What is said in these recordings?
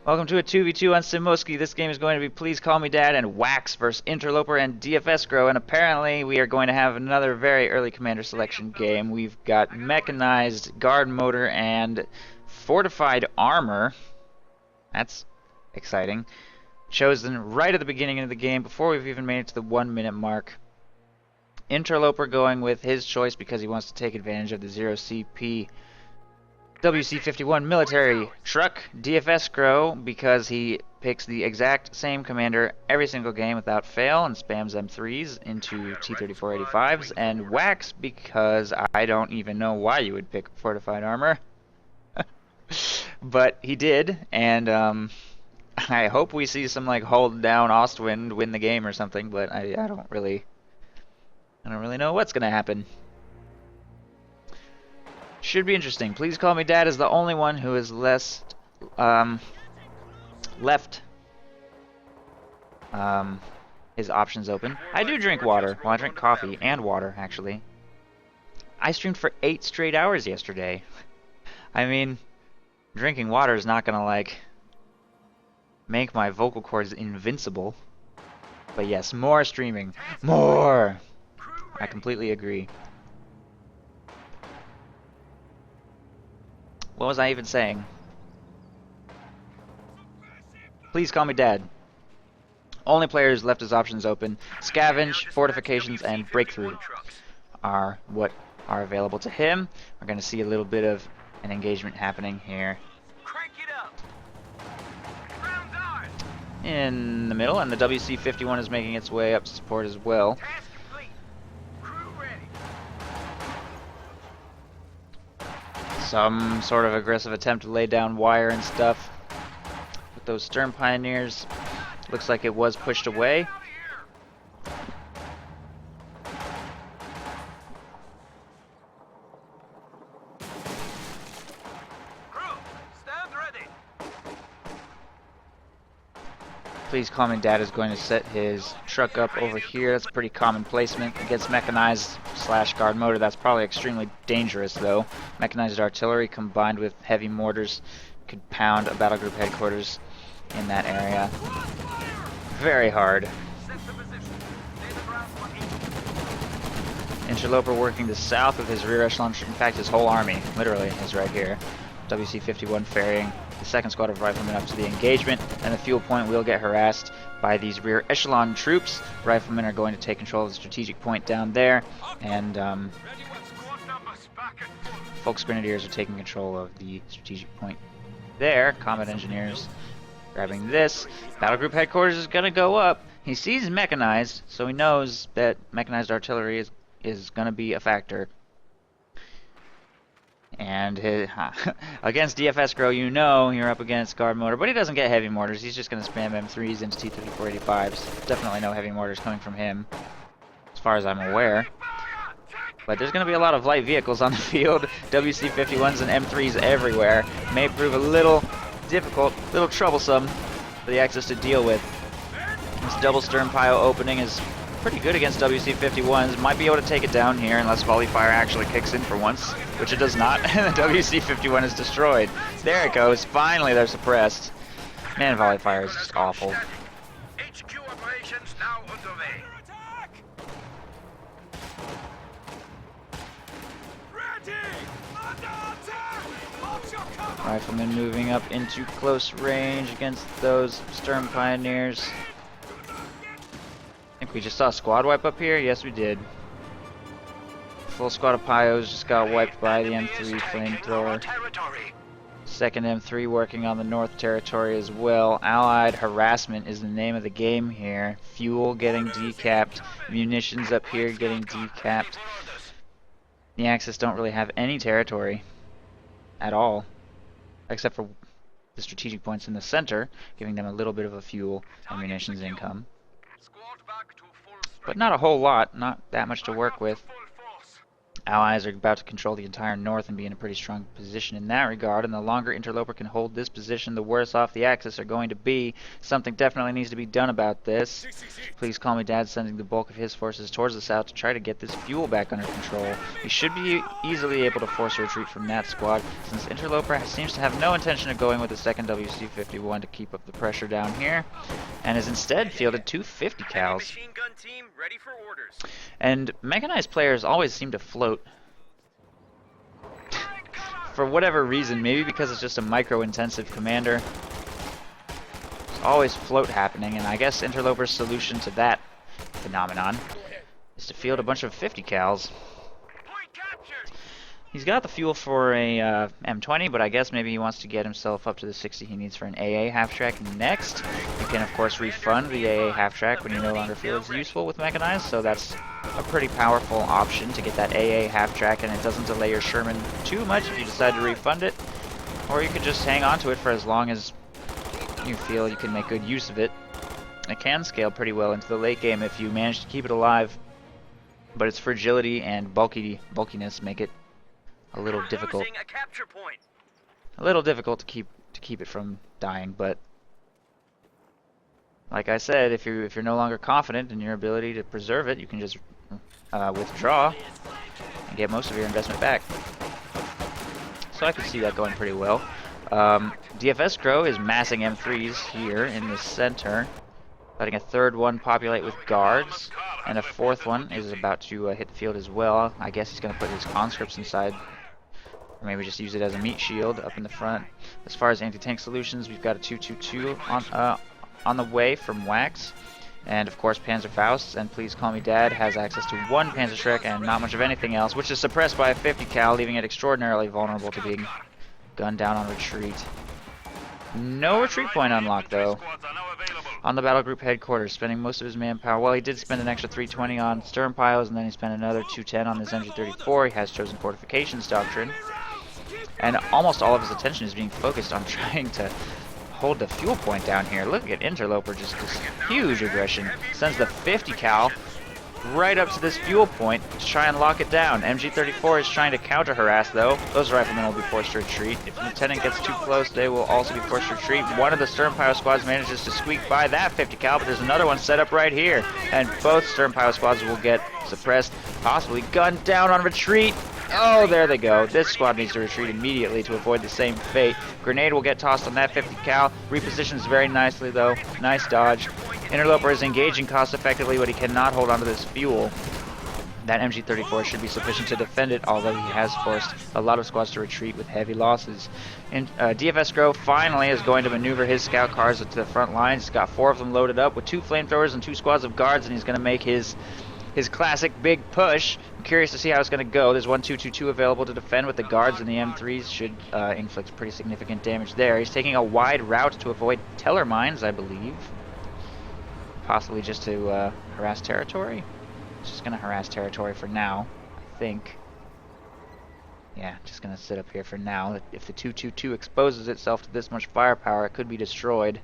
Welcome to a 2v2 on Semoskiy. This game is going to be Please Call Me Dad and Waxx versus Interloper and dfsCRO, and apparently we are going to have another very early commander selection game. We've got mechanized guard motor and fortified armor. That's exciting. Chosen right at the beginning of the game before we've even made it to the 1 minute mark. Interloper going with his choice because he wants to take advantage of the 0CP WC-51 military truck. dfsCRO because he picks the exact same commander every single game without fail and spams M3s into T-3485s, and Waxx because I don't even know why you would pick fortified armor. But he did, and I hope we see some like hold down Ostwind win the game or something, but I don't really know what's gonna happen. Should be interesting. Please Call Me Dad is the only one who is left his options open. I do drink water. Well, I drink coffee and water, actually. I streamed for 8 straight hours yesterday. I mean, drinking water is not gonna, like, make my vocal cords invincible. But yes, more streaming. More! I completely agree. What was I even saying? Please Call Me Dad. Only players left his options open. Scavenge, Fortifications, and Breakthrough are what are available to him. We're going to see a little bit of an engagement happening here in the middle, and the WC-51 is making its way up to support as well. Some sort of aggressive attempt to lay down wire and stuff with those stern pioneers. Looks like it was pushed away. Please Call Me Dad is going to set his truck up over here. That's a pretty common placement against mechanized / guard motor. That's probably extremely dangerous, though. Mechanized artillery combined with heavy mortars could pound a battle group headquarters in that area very hard. Interloper working to south with his rear echelon. In fact, his whole army, literally, is right here. WC-51 ferrying the second squad of riflemen up to the engagement, and the fuel point will get harassed by these rear echelon troops. Riflemen are going to take control of the strategic point down there, and Folks Grenadiers are taking control of the strategic point there. Combat Engineers grabbing this. Battle group headquarters is going to go up. He sees mechanized, so he knows that mechanized artillery is going to be a factor. And against dfsCRO, you know you're up against guard motor, but he doesn't get heavy mortars. He's just going to spam M3s into T-3485s. Definitely no heavy mortars coming from him, as far as I'm aware. But there's going to be a lot of light vehicles on the field. WC-51s and M3s everywhere. May prove a little difficult, a little troublesome for the Axis to deal with. This double stern pile opening is pretty good against WC-51s. Might be able to take it down here unless volley fire actually kicks in for once, which it does not, and the WC-51 is destroyed. There it goes. Finally, they're suppressed. Man, volley fire is just awful. HQ operations now underway. Riflemen moving up into close range against those stern pioneers. I think we just saw a squad wipe up here. Yes, we did. Full squad of Pios just got wiped by the M3 flamethrower. Second M3 working on the north territory as well. Allied harassment is the name of the game here. Fuel getting decapped. Munitions up here getting decapped. The Axis don't really have any territory at all, except for the strategic points in the center, giving them a little bit of a fuel and munitions income. But not a whole lot, not that much to work with. Allies are about to control the entire north and be in a pretty strong position in that regard, and the longer Interloper can hold this position, the worse off the Axis are going to be. Something definitely needs to be done about this. Please call me Dad, sending the bulk of his forces towards the south to try to get this fuel back under control. He should be easily able to force a retreat from that squad, since Interloper seems to have no intention of going with the 2nd WC-51 to keep up the pressure down here, and has instead fielded two 50 cals. Machine gun team ready for orders. And mechanized players always seem to float. For whatever reason, maybe because it's just a micro-intensive commander. There's always float happening, and I guess Interloper's solution to that phenomenon is to field a bunch of 50 cals. Point captured. He's got the fuel for a M20, but I guess maybe he wants to get himself up to the 60 he needs for an AA half-track next. You can, of course, refund the AA half-track when you no longer feel it's useful with mechanized, so that's a pretty powerful option to get that AA half-track, and it doesn't delay your Sherman too much if you decide to refund it. Or you could just hang on to it for as long as you feel you can make good use of it. It can scale pretty well into the late game if you manage to keep it alive, but its fragility and bulkiness make it a little difficult. Losing a capture point. A little difficult to keep it from dying, but like I said, if you're no longer confident in your ability to preserve it, you can just withdraw and get most of your investment back. So I could see that going pretty well. dfsCRO is massing M3s here in the center, letting a third one populate with guards, and a fourth one is about to hit the field as well. I guess he's going to put his conscripts inside, or maybe just use it as a meat shield up in the front. As far as anti-tank solutions, we've got a 222 on the way from Waxx, and of course Panzerfaust, and Please Call Me Dad has access to one Panzerschreck and not much of anything else, which is suppressed by a 50 cal, leaving it extraordinarily vulnerable to being gunned down on retreat. No retreat point unlocked though. On the battle group headquarters, spending most of his manpower. Well, he did spend an extra 320 on stern piles, and then he spent another 210 on his MG34. He has chosen fortifications doctrine, and almost all of his attention is being focused on trying to hold the fuel point down here. Look at Interloper, just this huge aggression. Sends the 50 cal right up to this fuel point to try and lock it down. MG34 is trying to counter harass though. Those riflemen will be forced to retreat. If the lieutenant gets too close, they will also be forced to retreat. One of the stern pile squads manages to squeak by that 50 cal, but there's another one set up right here, and both stern pile squads will get suppressed, possibly gunned down on retreat. Oh, there they go. This squad needs to retreat immediately to avoid the same fate. Grenade will get tossed on that 50 cal. Repositions very nicely though. Nice dodge. Interloper is engaging cost effectively, but he cannot hold onto this fuel. That MG34 should be sufficient to defend it, although he has forced a lot of squads to retreat with heavy losses. dfsCRO finally is going to maneuver his scout cars to the front lines. He's got 4 of them loaded up with 2 flamethrowers and 2 squads of guards, and he's going to make his classic big push. I'm curious to see how it's going to go. There's 1 222 available to defend with the guards, and the M3s should inflict pretty significant damage there. He's taking a wide route to avoid teller mines, I believe. Possibly just to harass territory. He's just going to harass territory for now, I think. Yeah, just going to sit up here for now. If the 222 exposes itself to this much firepower, it could be destroyed.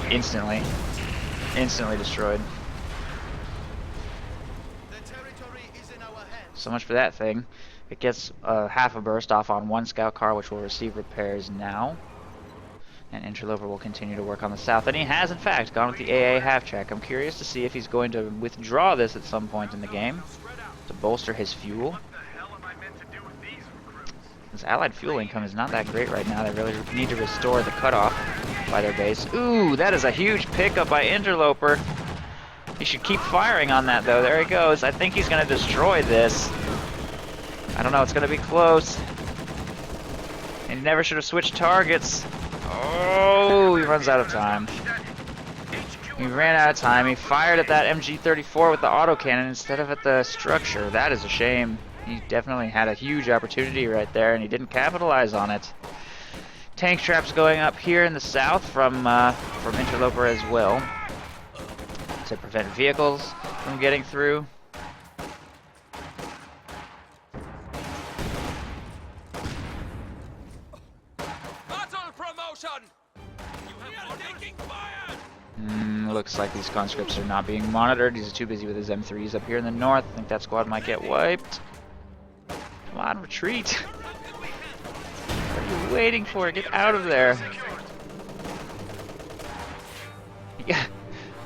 Instantly destroyed. So much for that thing. It gets half a burst off on one scout car, which will receive repairs now. And Interloper will continue to work on the south. And he has, in fact, gone with the AA half-track. I'm curious to see if he's going to withdraw this at some point in the game to bolster his fuel. This allied fuel income is not that great right now. They really need to restore the cutoff by their base. Ooh, that is a huge pickup by Interloper. He should keep firing on that, though. There he goes. I think he's going to destroy this. I don't know. It's going to be close. And he never should have switched targets. Oh, he runs out of time. He ran out of time. He fired at that MG34 with the autocannon instead of at the structure. That is a shame. He definitely had a huge opportunity right there, and he didn't capitalize on it. Tank traps going up here in the south from Interloper as well to prevent vehicles from getting through. Battle promotion! You have taking fire! Looks like these conscripts are not being monitored. He's too busy with his M3s up here in the north. I think that squad might get wiped. Come on, retreat. What are you waiting for? Get out of there. Yeah.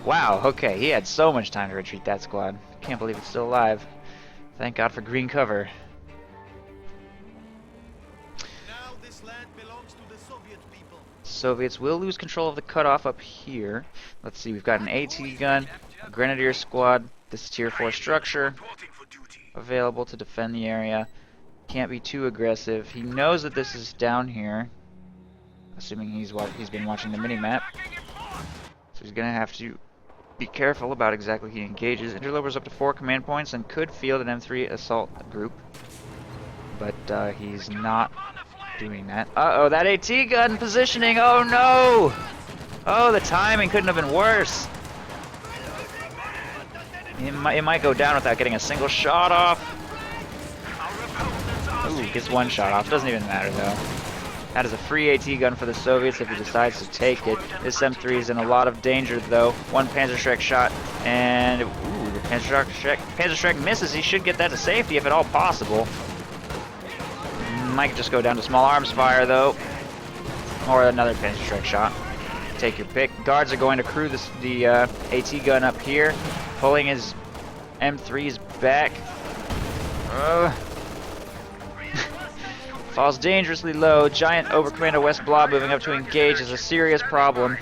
Wow, okay. He had so much time to retreat, that squad. Can't believe it's still alive. Thank God for green cover. Now this land belongs to the Soviet people. Soviets will lose control of the cutoff up here. Let's see, we've got an AT gun, a grenadier squad. This is tier 4 structure available to defend the area. Can't be too aggressive. He knows that this is down here, assuming he's been watching the mini-map. So he's gonna have to be careful about exactly he engages. Interloper's up to 4 command points and could field an M3 assault group, but he's not doing that. Uh-oh, that AT gun positioning! Oh no! Oh, the timing couldn't have been worse. It might go down without getting a single shot off. Ooh, gets one shot off. Doesn't even matter though. That is a free AT gun for the Soviets if he decides to take it. This M3 is in a lot of danger though. One Panzerschreck shot, and ooh, the Panzerschreck misses. He should get that to safety if at all possible. Might just go down to small arms fire though, or another Panzerschreck shot. Take your pick. Guards are going to crew the AT gun up here, pulling his M3s back. Falls dangerously low. Giant Overcommander West Blob moving up to engage is a serious problem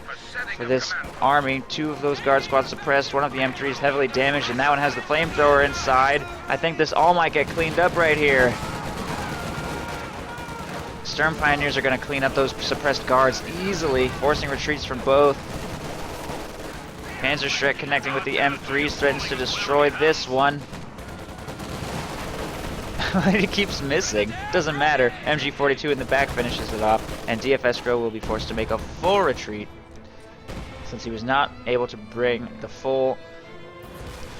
for this army. 2 of those guard squads suppressed. One of the M3s heavily damaged, and that one has the flamethrower inside. I think this all might get cleaned up right here. Stern Pioneers are going to clean up those suppressed guards easily, forcing retreats from both. Panzerschreck connecting with the M3s threatens to destroy this one. It keeps missing. Doesn't matter. MG42 in the back finishes it off, and dfsCRO will be forced to make a full retreat since he was not able to bring the full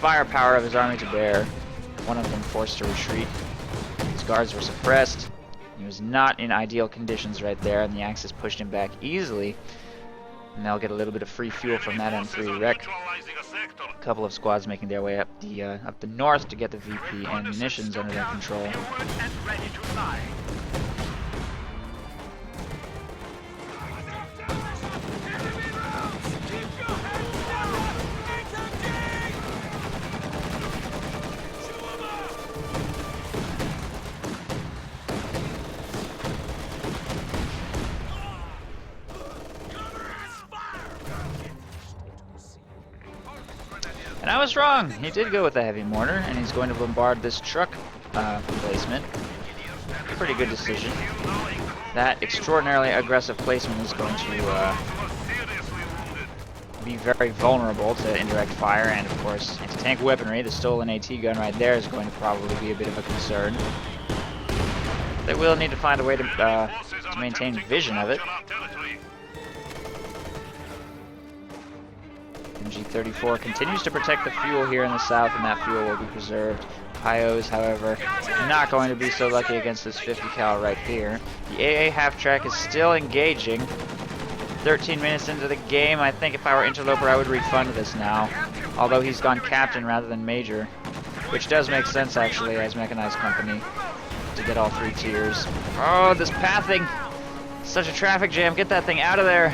firepower of his army to bear. One of them forced to retreat. His guards were suppressed. He was not in ideal conditions right there, and the Axis pushed him back easily. And they'll get a little bit of free fuel from that M3 wreck. A couple of squads making their way up the north to get the VP and munitions under their control. And I was wrong. He did go with the heavy mortar, and he's going to bombard this truck placement. Pretty good decision. That extraordinarily aggressive placement is going to be very vulnerable to indirect fire, and of course anti-tank weaponry. The stolen AT gun right there is going to probably be a bit of a concern. They will need to find a way to maintain vision of it. MG34 continues to protect the fuel here in the south, and that fuel will be preserved. Pios, however, not going to be so lucky against this 50 cal right here. The AA half-track is still engaging. 13 minutes into the game. I think if I were Interloper, I would refund this now. Although he's gone captain rather than major, which does make sense actually as mechanized company to get all 3 tiers. Oh, this pathing! Such a traffic jam. Get that thing out of there.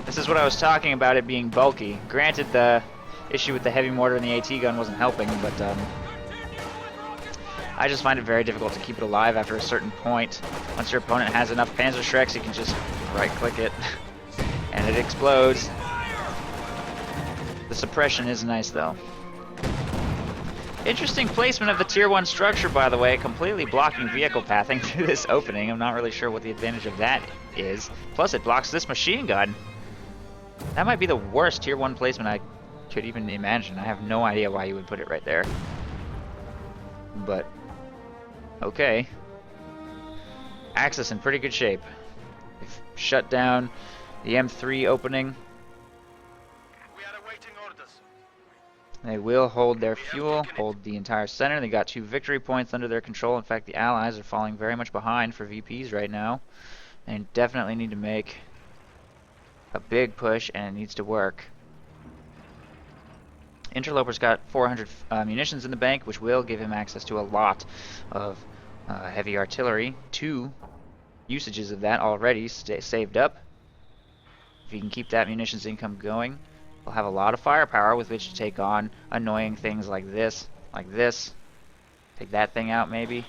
This is what I was talking about, it being bulky. Granted, the issue with the heavy mortar and the AT gun wasn't helping, but I just find it very difficult to keep it alive after a certain point. Once your opponent has enough Panzerschrecks, you can just right-click it, and it explodes. The suppression is nice, though. Interesting placement of the Tier 1 structure, by the way, completely blocking vehicle pathing through this opening. I'm not really sure what the advantage of that is. Plus, it blocks this machine gun. That might be the worst Tier 1 placement I could even imagine. I have no idea why you would put it right there. But, okay. Axis in pretty good shape. They've shut down the M3 opening. We are awaiting orders. They will hold their fuel, hold the entire center. They got 2 victory points under their control. In fact, the Allies are falling very much behind for VPs right now. They definitely need to make a big push, and it needs to work. Interloper's got 400 munitions in the bank, which will give him access to a lot of heavy artillery. 2 usages of that already saved up. If he can keep that munitions income going, he'll have a lot of firepower with which to take on annoying things like this, Take that thing out, maybe.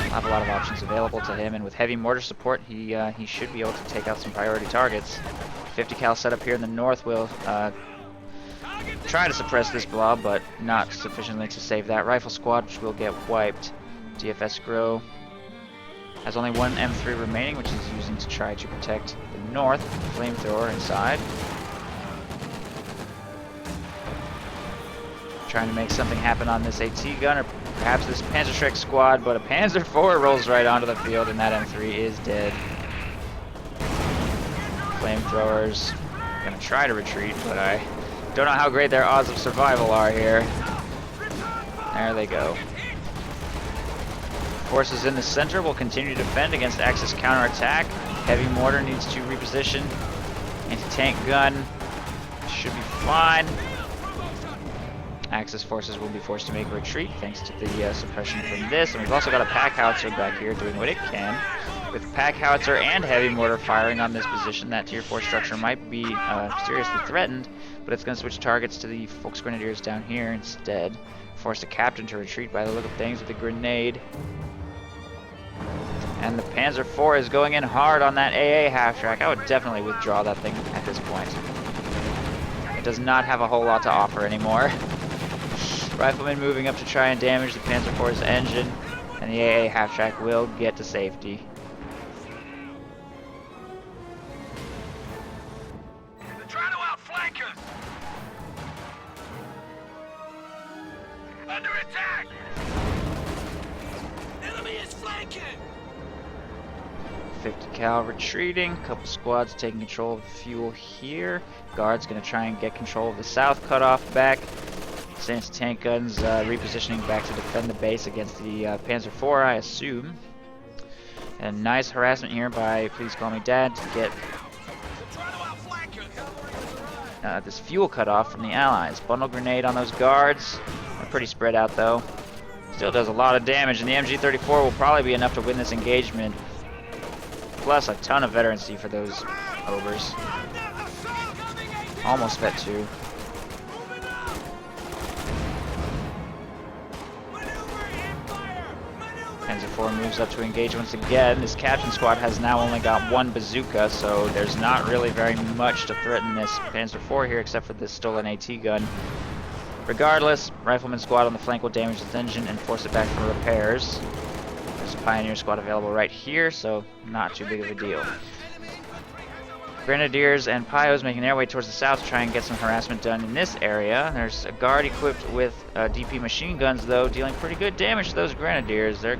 He'll have a lot of options available to him, and with heavy mortar support, he should be able to take out some priority targets. 50 cal setup here in the north will try to suppress this blob, but not sufficiently to save that rifle squad, which will get wiped. dfsCRO has only one M3 remaining, which he's using to try to protect the north. Flamethrower inside. Trying to make something happen on this AT gun, or perhaps this Panzerschreck squad, but a Panzer IV rolls right onto the field, and that M3 is dead. Flamethrowers gonna try to retreat, but I don't know how great their odds of survival are here. There they go. Forces in the center will continue to defend against Axis counterattack. Heavy mortar needs to reposition. Anti-tank gun should be fine. Axis forces will be forced to make a retreat thanks to the suppression from this. And we've also got a pack howitzer back here doing what it can. With pack howitzer and heavy mortar firing on this position, that tier 4 structure might be seriously threatened, but it's going to switch targets to the Volksgrenadiers down here instead. Force a captain to retreat by the look of things with a grenade. And the Panzer IV is going in hard on that AA half-track. I would definitely withdraw that thing at this point. It does not have a whole lot to offer anymore. Riflemen moving up to try and damage the Panzer IV's engine, and the AA half-track will get to safety. They're trying to outflank us! Under attack! Enemy is flanking! 50 cal retreating, couple squads taking control of the fuel here. Guard's gonna try and get control of the south cutoff back. Tank guns repositioning back to defend the base against the Panzer IV, I assume. And nice harassment here by Please Call Me Dad to get this fuel cut off from the Allies. Bundle grenade on those guards. They're pretty spread out though. Still does a lot of damage, and the MG34 will probably be enough to win this engagement. Plus a ton of veterancy for those ogres. Almost vet 2. Panzer IV moves up to engage once again. This captain squad has now only got 1 bazooka, so there's not really very much to threaten this Panzer IV here except for this stolen AT gun. Regardless, Rifleman squad on the flank will damage its engine and force it back for repairs. There's a Pioneer squad available right here, so not too big of a deal. Grenadiers and Pios making their way towards the south to try and get some harassment done in this area. There's a guard equipped with DP machine guns, though, dealing pretty good damage to those Grenadiers. They're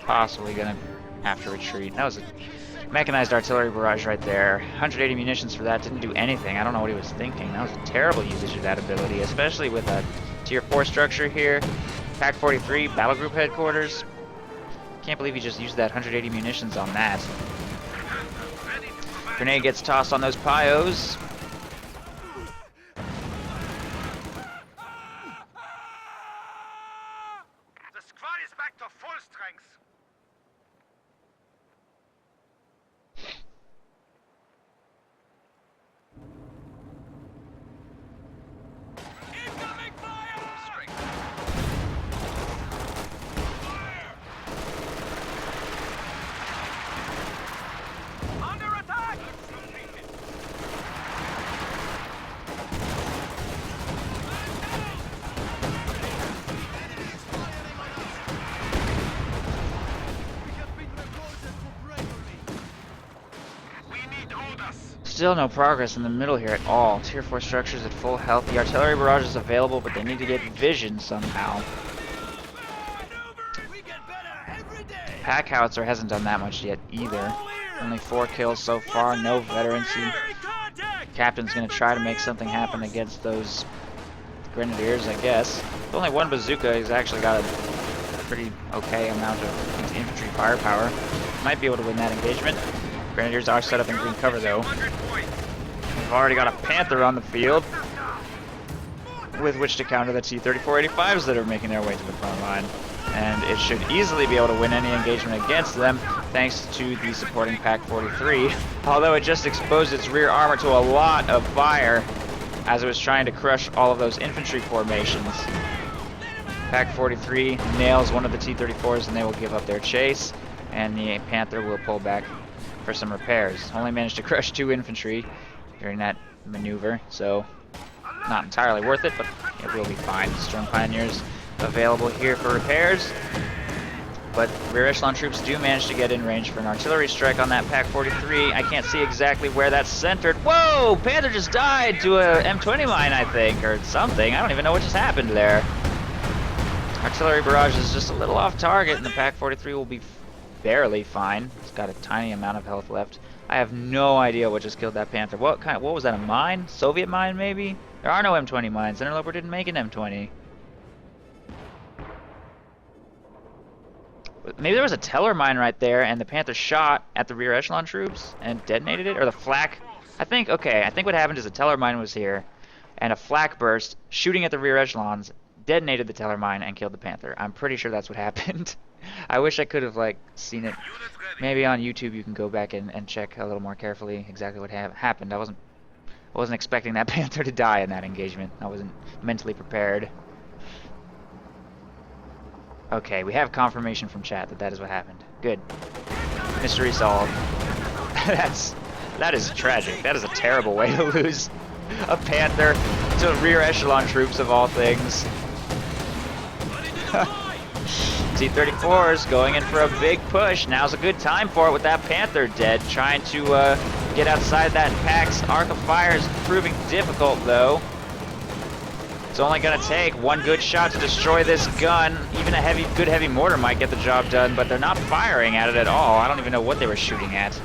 possibly going to have to retreat. That was a mechanized artillery barrage right there. 180 munitions for that. Didn't do anything. I don't know what he was thinking. That was a terrible usage of that ability, especially with a tier 4 structure here. Pack 43, battle group headquarters. Can't believe he just used that 180 munitions on that. Grenade gets tossed on those Pios. The squad is back to full strength. Incoming fire! Under attack! We need orders. Still no progress in the middle here at all. Tier 4 structures at full health. The artillery barrage is available, but they need to get vision somehow. Pack howitzer hasn't done that much yet either. Only 4 kills so far, no veterancy. Captain's gonna try to make something happen against those Grenadiers, I guess. With only 1 bazooka, he's actually got a pretty okay amount of infantry firepower. Might be able to win that engagement. Grenadiers are set up in green cover though. We've already got a Panther on the field with which to counter the T-3485s that are making their way to the front line. And it should easily be able to win any engagement against them thanks to the supporting Pak-43. Although it just exposed its rear armor to a lot of fire as it was trying to crush all of those infantry formations. Pak-43 nails one of the T-34s and they will give up their chase, and the Panther will pull back for some repairs. Only managed to crush 2 infantry during that maneuver, so not entirely worth it, but it will be fine. Storm Pioneers available here for repairs, but rear echelon troops do manage to get in range for an artillery strike on that Pak-43. I can't see exactly where that's centered. Whoa! Panther just died to a M20 mine, I think, or something. I don't even know what just happened there. Artillery barrage is just a little off target, and the Pak-43 will be barely fine. It's got a tiny amount of health left. I have no idea what just killed that Panther. What was that, a mine? Soviet mine, maybe? There are no M20 mines. Interloper didn't make an M20. Maybe there was a Teller mine right there, and the Panther shot at the rear echelon troops and detonated it, or the flak. I think what happened is the Teller mine was here, and a flak burst shooting at the rear echelons detonated the Teller mine and killed the Panther. I'm pretty sure that's what happened. I wish I could have seen it. Maybe on YouTube you can go back and check a little more carefully exactly what happened. I wasn't expecting that Panther to die in that engagement. I wasn't mentally prepared. Okay, we have confirmation from chat that is what happened. Good. Mystery solved. That is tragic. That is a terrible way to lose a Panther to rear echelon troops of all things. T-34s going in for a big push. Now's a good time for it with that Panther dead. Trying to get outside that Pak's arc of fire is proving difficult though. It's only going to take one good shot to destroy this gun. Even a good heavy mortar might get the job done, but they're not firing at it at all. I don't even know what they were shooting at.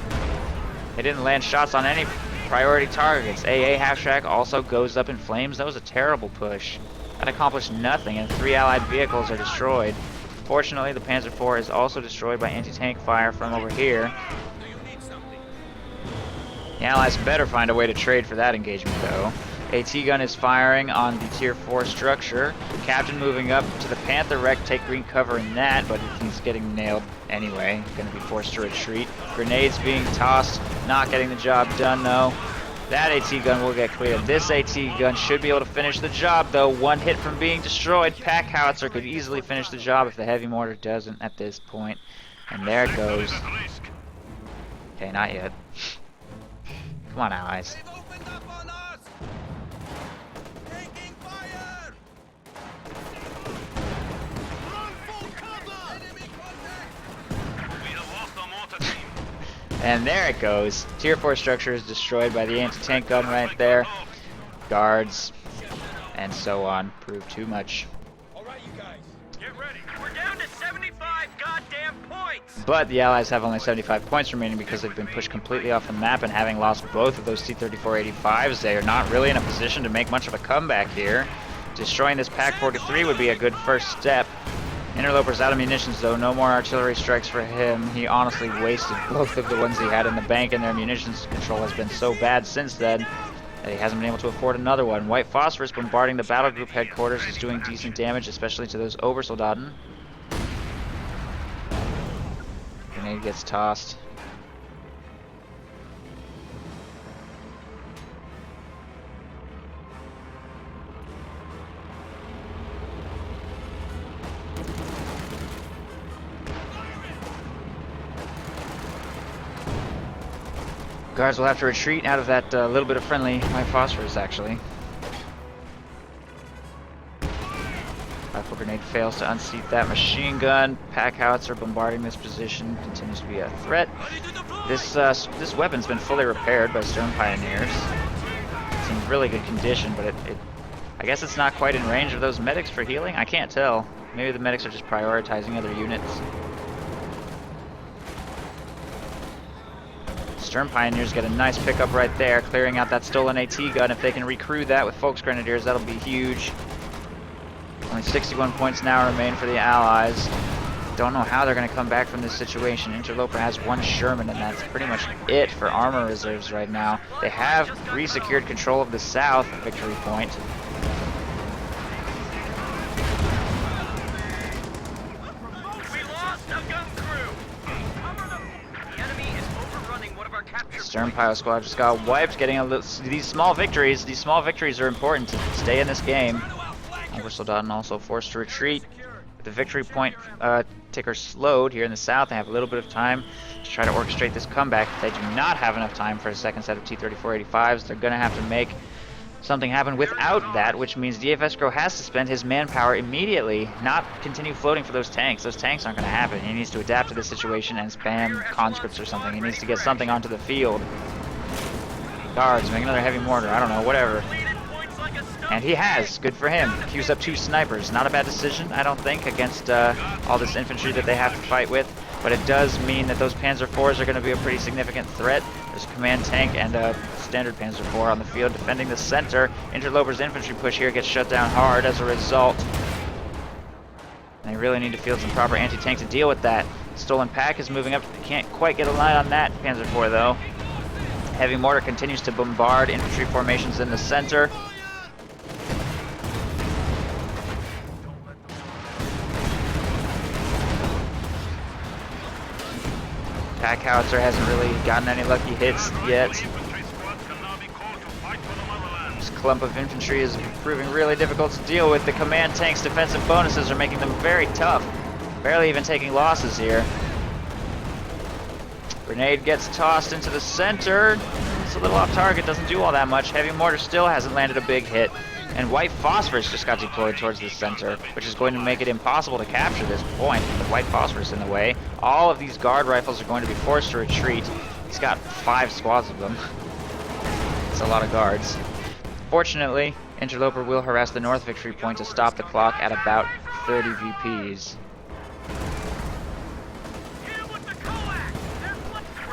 They didn't land shots on any priority targets. AA half-track also goes up in flames. That was a terrible push. That accomplished nothing, and 3 allied vehicles are destroyed. Fortunately, the Panzer IV is also destroyed by anti-tank fire from over here. The Allies better find a way to trade for that engagement, though. AT gun is firing on the Tier 4 structure. Captain moving up to the Panther wreck, take green cover in that, but he's getting nailed anyway. Going to be forced to retreat. Grenades being tossed, not getting the job done, though. That AT gun will get cleared. This AT gun should be able to finish the job, though. One hit from being destroyed. Pack howitzer could easily finish the job if the heavy mortar doesn't at this point. And there it goes. Okay, not yet. Come on, Allies. And there it goes. Tier 4 structure is destroyed by the anti-tank gun right there. Guards, and so on. Prove too much. Alright, you guys, get ready. We're down to 75 goddamn points! But the Allies have only 75 points remaining because they've been pushed completely off the map, and having lost both of those T-3485s, they are not really in a position to make much of a comeback here. Destroying this Pak-43 would be a good first step. Interloper's out of munitions though, no more artillery strikes for him. He honestly wasted both of the ones he had in the bank, and their munitions control has been so bad since then that he hasn't been able to afford another one. White Phosphorus bombarding the battle group headquarters is doing decent damage, especially to those Obersoldaten. Grenade gets tossed. Guards will have to retreat out of that little bit of friendly white phosphorus, actually. Rifle grenade fails to unseat that machine gun. Pack howitzer bombarding this position continues to be a threat. This weapon's been fully repaired by Storm Pioneers. It's in really good condition, but I guess it's not quite in range of those medics for healing. I can't tell. Maybe the medics are just prioritizing other units. Storm Pioneers get a nice pickup right there, clearing out that stolen AT gun. If they can recrew that with Folks Grenadiers, that'll be huge. Only 61 points now remain for the Allies. don't know how they're going to come back from this situation. Interloper has one Sherman, and that's pretty much it for armor reserves right now. They have re-secured control of the south victory point. We lost a gun crew. The enemy is overrunning one of our captured Stern Pile Squad just got wiped, getting a little, these small victories. These small victories are important to stay in this game. Soldaten also forced to retreat. The victory point ticker slowed here in the south. They have a little bit of time to try to orchestrate this comeback. They do not have enough time for a second set of T-3485s. They're going to have to make something happen without that, which means dfsCRO has to spend his manpower immediately, not continue floating for those tanks. Those tanks aren't going to happen. He needs to adapt to this situation and spam conscripts or something. He needs to get something onto the field. Guards, make another heavy mortar. I don't know, whatever. And he has. Good for him. Queues up 2 snipers. Not a bad decision, I don't think, against all this infantry that they have to fight with. But it does mean that those Panzer IVs are going to be a pretty significant threat. There's a command tank and a standard Panzer IV on the field defending the center. Interloper's infantry push here gets shut down hard as a result. And they really need to field some proper anti-tank to deal with that. Stolen Pack is moving up. Can't quite get a line on that Panzer IV, though. Heavy mortar continues to bombard infantry formations in the center. Pack howitzer hasn't really gotten any lucky hits yet. This clump of infantry is proving really difficult to deal with. The command tank's defensive bonuses are making them very tough. Barely even taking losses here. Grenade gets tossed into the center. It's a little off target, doesn't do all that much. Heavy mortar still hasn't landed a big hit. And white phosphorus just got deployed towards the center, which is going to make it impossible to capture this point with the white phosphorus in the way. All of these guard rifles are going to be forced to retreat. He's got 5 squads of them. It's a lot of guards. Fortunately, Interloper will harass the north victory point to stop the clock at about 30 VPs.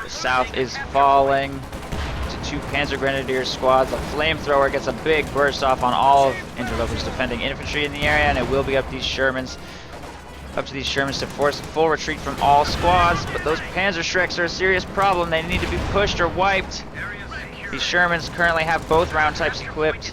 The south is falling. 2 Panzer Grenadier squads. The flamethrower gets a big burst off on all of Interloper's defending infantry in the area, and it will be up to these Shermans to force a full retreat from all squads. But those Panzer Shreks are a serious problem. They need to be pushed or wiped. These Shermans currently have both round types equipped.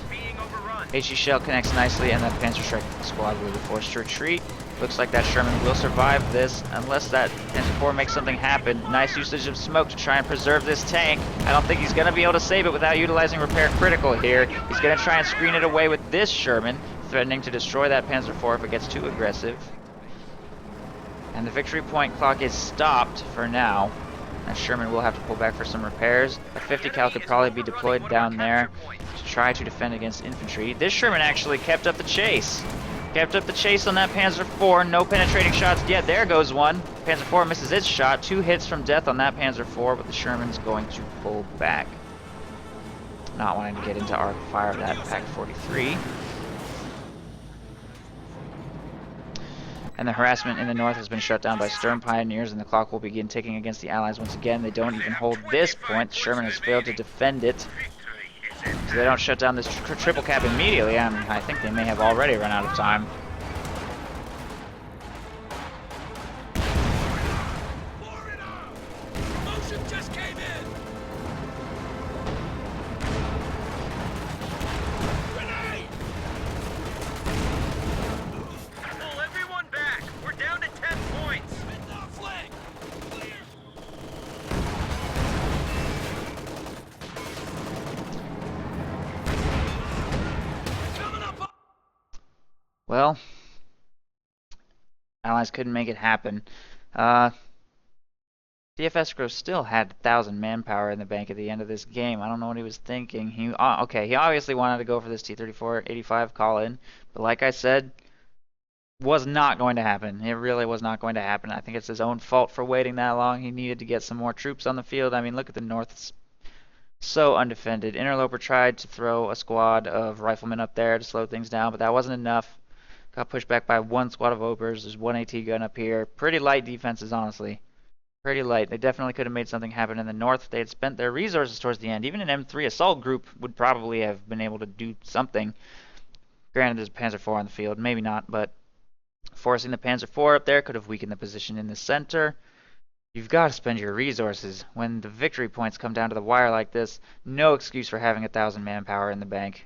HE shell connects nicely, and that Panzer Shrek squad will be forced to retreat. Looks like that Sherman will survive this, unless that Panzer IV makes something happen. Nice usage of smoke to try and preserve this tank. I don't think he's going to be able to save it without utilizing repair critical here. He's going to try and screen it away with this Sherman, threatening to destroy that Panzer IV if it gets too aggressive. And the victory point clock is stopped for now. That Sherman will have to pull back for some repairs. A 50 cal could probably be deployed down there to try to defend against infantry. This Sherman actually kept up the chase. Kept up the chase on that Panzer IV. No penetrating shots yet. There goes one. Panzer IV misses its shot. 2 hits from death on that Panzer IV, but the Sherman's going to pull back. Not wanting to get into arc fire of that Pack 43. And the harassment in the north has been shut down by Stern Pioneers, and the clock will begin ticking against the Allies once again. They don't even hold this point. Sherman has failed to defend it. So they don't shut down this triple cap immediately. I think they may have already run out of time. Pull everyone back. We're down to 10 points. Well, Allies couldn't make it happen. dfsCRO still had 1,000 manpower in the bank at the end of this game. I don't know what he was thinking. He obviously wanted to go for this T-34-85 call-in, but like I said, was not going to happen. It really was not going to happen. I think it's his own fault for waiting that long. He needed to get some more troops on the field. I mean, look at the north. It's so undefended. Interloper tried to throw a squad of riflemen up there to slow things down, but that wasn't enough. Got pushed back by 1 squad of Opers. There's 1 AT gun up here. Pretty light defenses, honestly. Pretty light. They definitely could have made something happen in the north if they had spent their resources towards the end. Even an M3 assault group would probably have been able to do something. Granted, there's a Panzer IV on the field. Maybe not, but Forcing the Panzer IV up there could have weakened the position in the center. You've got to spend your resources. When the victory points come down to the wire like this, no excuse for having 1,000 manpower in the bank.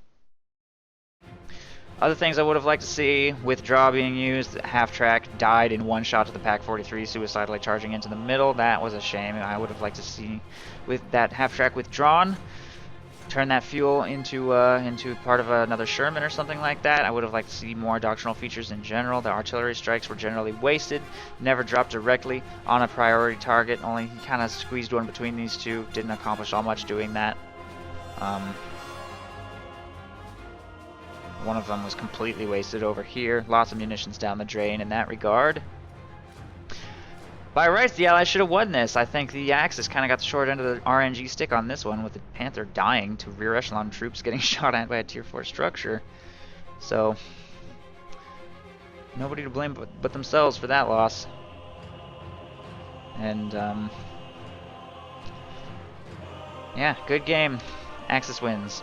Other things I would have liked to see: withdraw being used. Half-track died in one shot to the Pak-43, suicidally charging into the middle. That was a shame. I would have liked to see with that half-track withdrawn. Turn that fuel into part of another Sherman or something like that. I would have liked to see more doctrinal features in general. The artillery strikes were generally wasted, never dropped directly on a priority target. Only he kind of squeezed one between these two. Didn't accomplish all much doing that. One of them was completely wasted over here. Lots of munitions down the drain in that regard. By rights, the Allies should have won this. I think the Axis kind of got the short end of the RNG stick on this one, with the Panther dying to rear echelon troops getting shot at by a tier 4 structure. So, nobody to blame but themselves for that loss. And, yeah, good game. Axis wins.